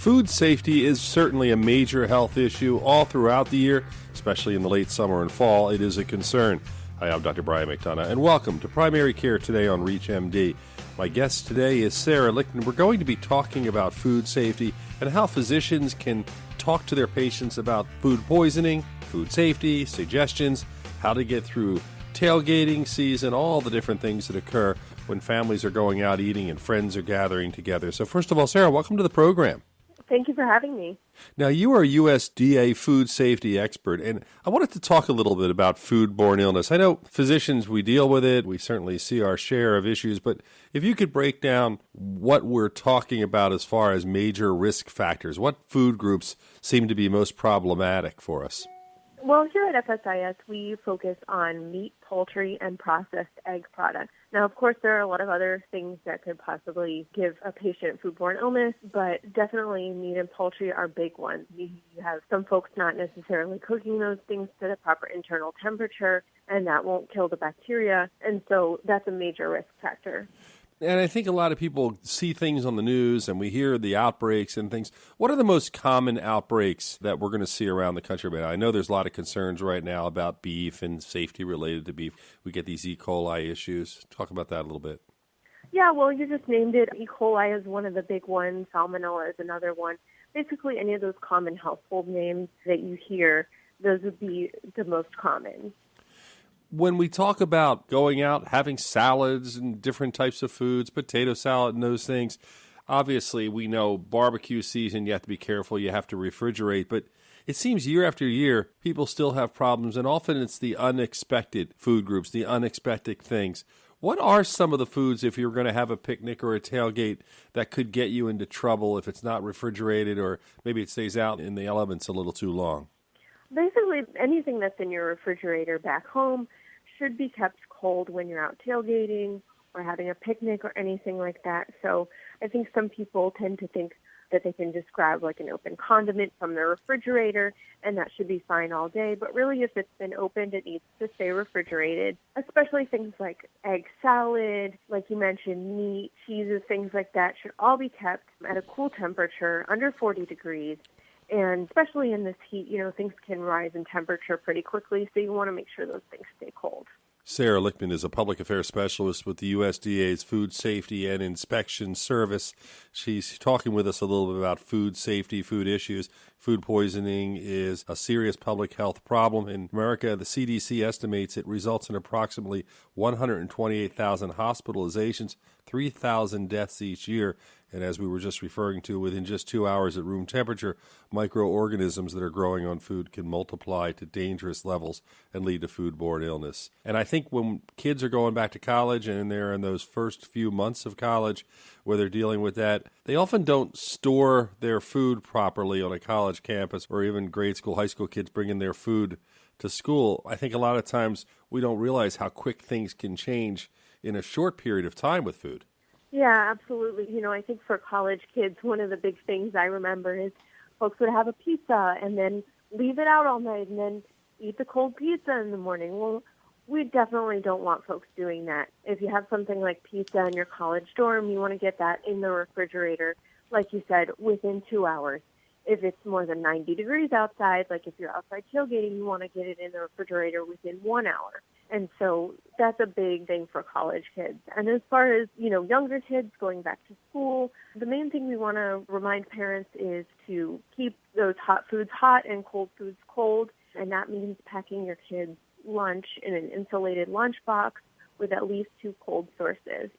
Food safety is certainly a major health issue all throughout the year, especially in the late summer and fall. It is a concern. Hi, I'm Dr. Brian McDonough, and welcome to Primary Care Today on ReachMD. My guest today is Sarah Lichtman. We're going to be talking about food safety and how physicians can talk to their patients about food poisoning, food safety, suggestions, how to get through tailgating season, all the different things that occur when families are going out eating and friends are gathering together. So first of all, Sarah, welcome to the program. Thank you for having me. Now, you are a USDA food safety expert, and I wanted to talk a little bit about foodborne illness. I know physicians, we deal with it. We certainly see our share of issues, but if you could break down what we're talking about as far as major risk factors, what food groups seem to be most problematic for us? Well, here at FSIS, we focus on meat, poultry, and processed egg products. Now, of course, there are a lot of other things that could possibly give a patient foodborne illness, but definitely meat and poultry are big ones. You have some folks not necessarily cooking those things to the proper internal temperature, and that won't kill the bacteria, and so that's a major risk factor. And I think a lot of people see things on the news and we hear the outbreaks and things. What are the most common outbreaks that we're going to see around the country? But I know there's a lot of concerns right now about beef and safety related to beef. We get these E. coli issues. Talk about that a little bit. Yeah, well, you just named it. E. coli is one of the big ones. Salmonella is another one. Basically, any of those common household names that you hear, those would be the most common. When we talk about going out, having salads and different types of foods, potato salad and those things, obviously we know barbecue season, you have to be careful, you have to refrigerate, but it seems year after year, people still have problems, and often it's the unexpected food groups, the unexpected things. What are some of the foods, if you're going to have a picnic or a tailgate, that could get you into trouble if it's not refrigerated or maybe it stays out in the elements a little too long? Basically, anything that's in your refrigerator back home should be kept cold when you're out tailgating or having a picnic or anything like that. So I think some people tend to think that they can just grab like an open condiment from their refrigerator and that should be fine all day. But really, if it's been opened, it needs to stay refrigerated, especially things like egg salad, like you mentioned, meat, cheeses, things like that should all be kept at a cool temperature, under 40 degrees. And especially in this heat, things can rise in temperature pretty quickly, so you want to make sure those things stay cold. Sarah Lichtman is a public affairs specialist with the USDA's Food Safety and Inspection Service. She's talking with us a little bit about food safety, food issues. Food poisoning is a serious public health problem. In America, the CDC estimates it results in approximately 128,000 hospitalizations, 3,000 deaths each year. And as we were just referring to, within just 2 hours at room temperature, microorganisms that are growing on food can multiply to dangerous levels and lead to foodborne illness. And I think when kids are going back to college and they're in those first few months of college where they're dealing with that, they often don't store their food properly on a college campus, or even grade school, high school kids bringing their food to school. I think a lot of times we don't realize how quick things can change in a short period of time with food. Yeah, absolutely. I think for college kids, one of the big things I remember is folks would have a pizza and then leave it out all night and then eat the cold pizza in the morning. Well, we definitely don't want folks doing that. If you have something like pizza in your college dorm, you want to get that in the refrigerator, like you said, within 2 hours. If it's more than 90 degrees outside, like if you're outside tailgating, you want to get it in the refrigerator within 1 hour. And so that's a big thing for college kids. And as far as, younger kids going back to school, the main thing we want to remind parents is to keep those hot foods hot and cold foods cold. And that means packing your kids' lunch in an insulated lunchbox with at least 2 cold sources.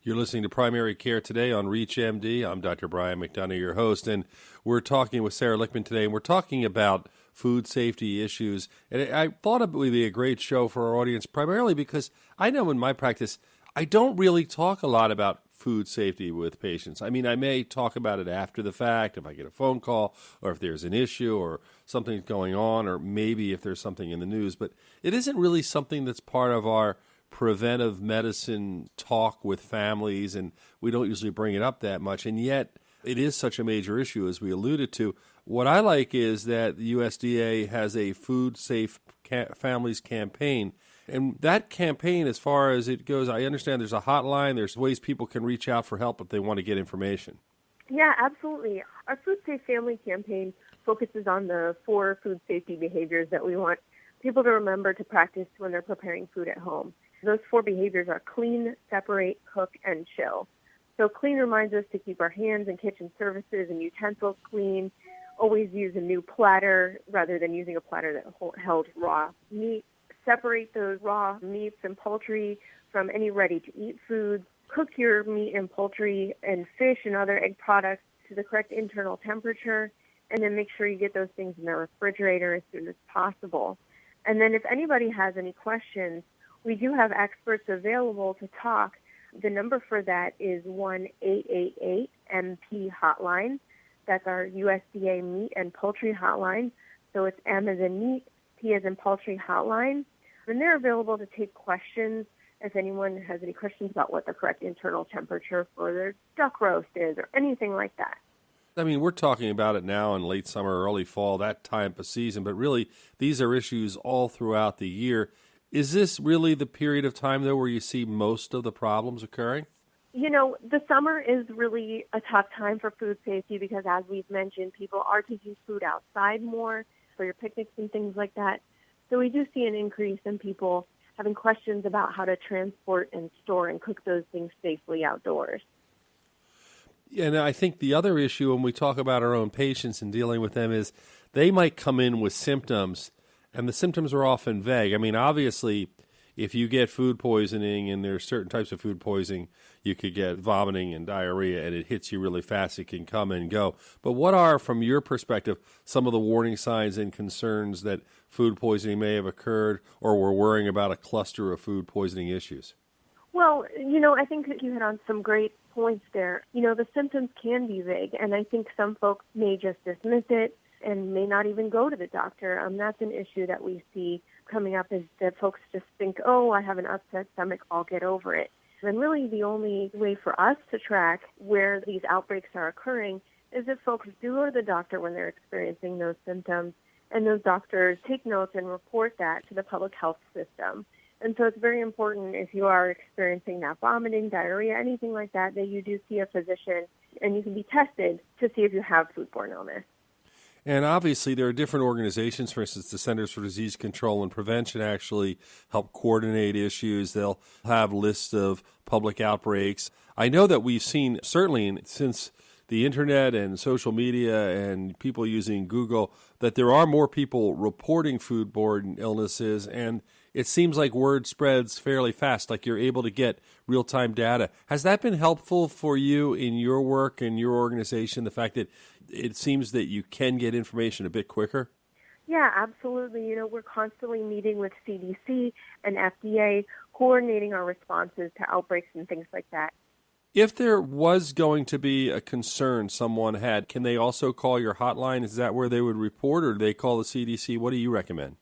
You're listening to Primary Care Today on ReachMD. I'm Dr. Brian McDonough, your host, and we're talking with Sarah Lichtman today, and we're talking about food safety issues. And I thought it would be a great show for our audience, primarily because I know in my practice, I don't really talk a lot about food safety with patients. I mean, I may talk about it after the fact, if I get a phone call, or if there's an issue, or something's going on, or maybe if there's something in the news, but it isn't really something that's part of our preventive medicine talk with families, and we don't usually bring it up that much, and yet it is such a major issue, as we alluded to. What I like is that the USDA has a Food Safe Families campaign, and that campaign, as far as it goes, I understand there's a hotline, there's ways people can reach out for help if they want to get information. Yeah, absolutely. Our Food Safe Family campaign focuses on the 4 food safety behaviors that we want people to remember to practice when they're preparing food at home. Those 4 behaviors are clean, separate, cook, and chill. So clean reminds us to keep our hands and kitchen surfaces and utensils clean. Always use a new platter rather than using a platter that held raw meat. Separate those raw meats and poultry from any ready-to-eat foods. Cook your meat and poultry and fish and other egg products to the correct internal temperature, and then make sure you get those things in the refrigerator as soon as possible. And then if anybody has any questions, we do have experts available to talk. The number for that is 1-888-MP-HOTLINE. That's our USDA meat and poultry hotline. So it's M as in meat, P as in poultry hotline. And they're available to take questions if anyone has any questions about what the correct internal temperature for their duck roast is or anything like that. I mean, we're talking about it now in late summer, early fall, that time of season, but really these are issues all throughout the year. Is this really the period of time, though, where you see most of the problems occurring? You know, the summer is really a tough time for food safety because, as we've mentioned, people are taking food outside more for your picnics and things like that. So we do see an increase in people having questions about how to transport and store and cook those things safely outdoors. And I think the other issue when we talk about our own patients and dealing with them is they might come in with symptoms, and the symptoms are often vague. I mean, obviously, if you get food poisoning, and there's certain types of food poisoning, you could get vomiting and diarrhea, and it hits you really fast. It can come and go. But what are, from your perspective, some of the warning signs and concerns that food poisoning may have occurred, or we're worrying about a cluster of food poisoning issues? Well, you know, I think that you hit on some great points there. You know, the symptoms can be vague, and I think some folks may just dismiss it and may not even go to the doctor. That's an issue that we see coming up, is that folks just think, oh, I have an upset stomach, I'll get over it. And really the only way for us to track where these outbreaks are occurring is if folks do go to the doctor when they're experiencing those symptoms, and those doctors take notes and report that to the public health system. And so it's very important, if you are experiencing that vomiting, diarrhea, anything like that, that you do see a physician and you can be tested to see if you have foodborne illness. And obviously there are different organizations. For instance, the Centers for Disease Control and Prevention actually help coordinate issues. They'll have lists of public outbreaks. I know that we've seen, certainly since the internet and social media and people using Google, that there are more people reporting foodborne illnesses, and it seems like word spreads fairly fast, like you're able to get real-time data. Has that been helpful for you in your work and your organization, the fact that it seems that you can get information a bit quicker? Yeah, absolutely. You know, we're constantly meeting with CDC and FDA, coordinating our responses to outbreaks and things like that. If there was going to be a concern someone had, can they also call your hotline? Is that where they would report, or do they call the CDC? What do you recommend?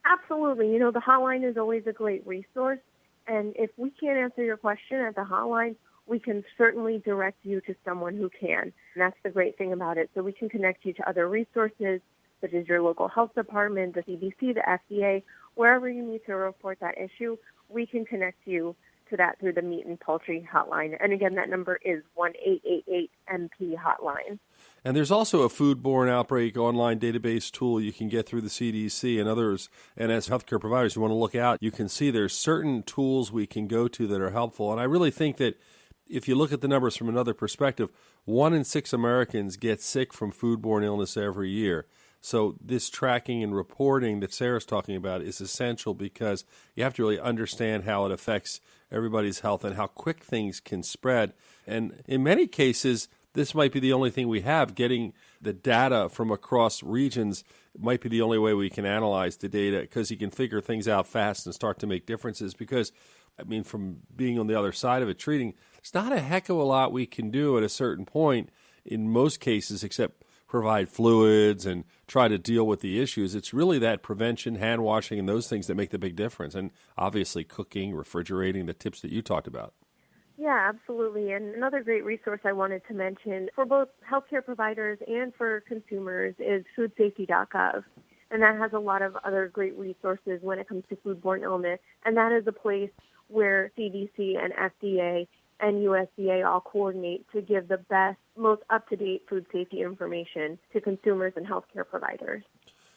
Absolutely. You know, the hotline is always a great resource. And if we can't answer your question at the hotline, we can certainly direct you to someone who can. And that's the great thing about it. So we can connect you to other resources, such as your local health department, the CDC, the FDA, wherever you need to report that issue, we can connect you to that through the meat and poultry hotline. And again, that number is 1-888-MP-HOTLINE. And there's also a foodborne outbreak online database tool you can get through the CDC and others. And as healthcare providers, you want to look out. You can see there's certain tools we can go to that are helpful. And I really think that if you look at the numbers from another perspective, 1 in 6 Americans get sick from foodborne illness every year. So this tracking and reporting that Sarah's talking about is essential, because you have to really understand how it affects everybody's health and how quick things can spread. And in many cases, this might be the only thing we have. Getting the data from across regions might be the only way we can analyze the data, because you can figure things out fast and start to make differences. Because, I mean, from being on the other side of it, treating, there's not a heck of a lot we can do at a certain point in most cases, except provide fluids and try to deal with the issues. It's really that prevention, hand washing, and those things that make the big difference. And obviously cooking, refrigerating, the tips that you talked about. Yeah, absolutely. And another great resource I wanted to mention for both healthcare providers and for consumers is foodsafety.gov. And that has a lot of other great resources when it comes to foodborne illness. And that is a place where CDC and FDA and USDA all coordinate to give the best, most up-to-date food safety information to consumers and healthcare providers.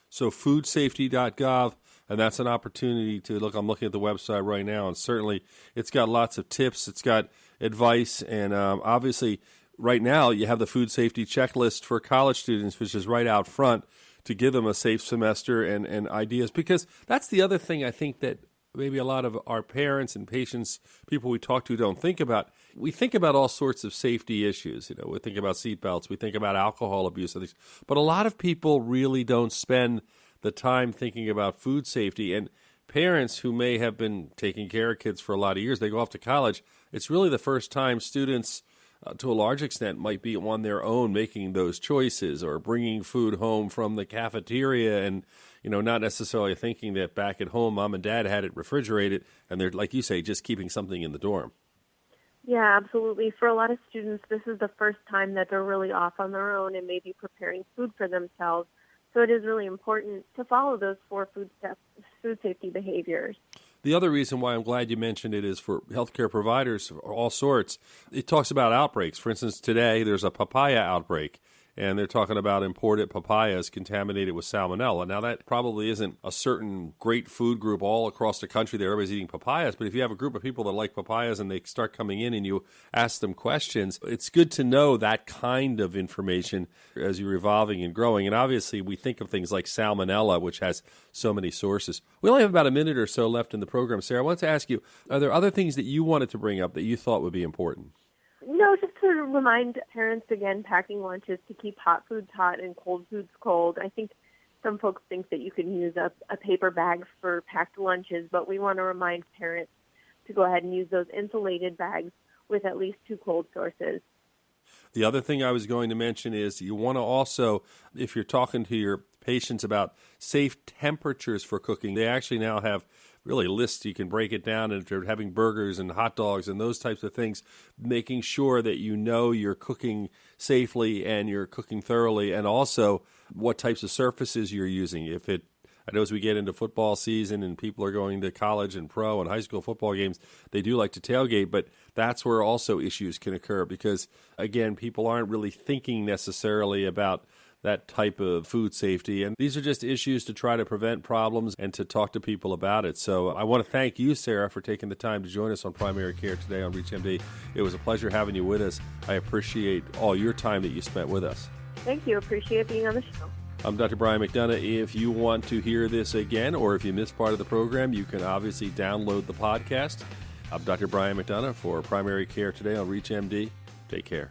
So foodsafety.gov, and that's an opportunity to look. I'm looking at the website right now, and certainly it's got lots of tips. It's got advice, and obviously right now you have the food safety checklist for college students, which is right out front to give them a safe semester and ideas. Because that's the other thing I think that maybe a lot of our parents and patients, people we talk to, don't think about. We think about all sorts of safety issues. You know, we think about seatbelts, we think about alcohol abuse, and things. But a lot of people really don't spend the time thinking about food safety. And parents who may have been taking care of kids for a lot of years, they go off to college. It's really the first time students, to a large extent, might be on their own making those choices or bringing food home from the cafeteria and, you know, not necessarily thinking that back at home mom and dad had it refrigerated and they're, like you say, just keeping something in the dorm. Yeah, absolutely. For a lot of students, this is the first time that they're really off on their own and maybe preparing food for themselves. So it is really important to follow those 4 food safety behaviors. The other reason why I'm glad you mentioned it is for healthcare providers of all sorts. It talks about outbreaks. For instance, today there's a papaya outbreak, and they're talking about imported papayas contaminated with salmonella. Now, that probably isn't a certain great food group all across the country that everybody's eating papayas, but if you have a group of people that like papayas and they start coming in and you ask them questions, it's good to know that kind of information as you're evolving and growing. And obviously, we think of things like salmonella, which has so many sources. We only have about a minute or so left in the program. Sarah, I want to ask you, are there other things that you wanted to bring up that you thought would be important? No, just to remind parents, again, packing lunches to keep hot foods hot and cold foods cold. I think some folks think that you can use a paper bag for packed lunches, but we want to remind parents to go ahead and use those insulated bags with at least 2 cold sources. The other thing I was going to mention is you want to also, if you're talking to your patients about safe temperatures for cooking, they actually now have really lists. You can break it down, and if you're having burgers and hot dogs and those types of things, making sure that you know you're cooking safely and you're cooking thoroughly, and also what types of surfaces you're using. I know as we get into football season and people are going to college and pro and high school football games, they do like to tailgate, but that's where also issues can occur because, again, people aren't really thinking necessarily about that type of food safety. And these are just issues to try to prevent problems and to talk to people about it. So I want to thank you, Sarah, for taking the time to join us on Primary Care today on ReachMD. It was a pleasure having you with us. I appreciate all your time that you spent with us. Thank you. Appreciate being on the show. I'm Dr. Brian McDonough. If you want to hear this again or if you missed part of the program, you can obviously download the podcast. I'm Dr. Brian McDonough for Primary Care today on ReachMD. Take care.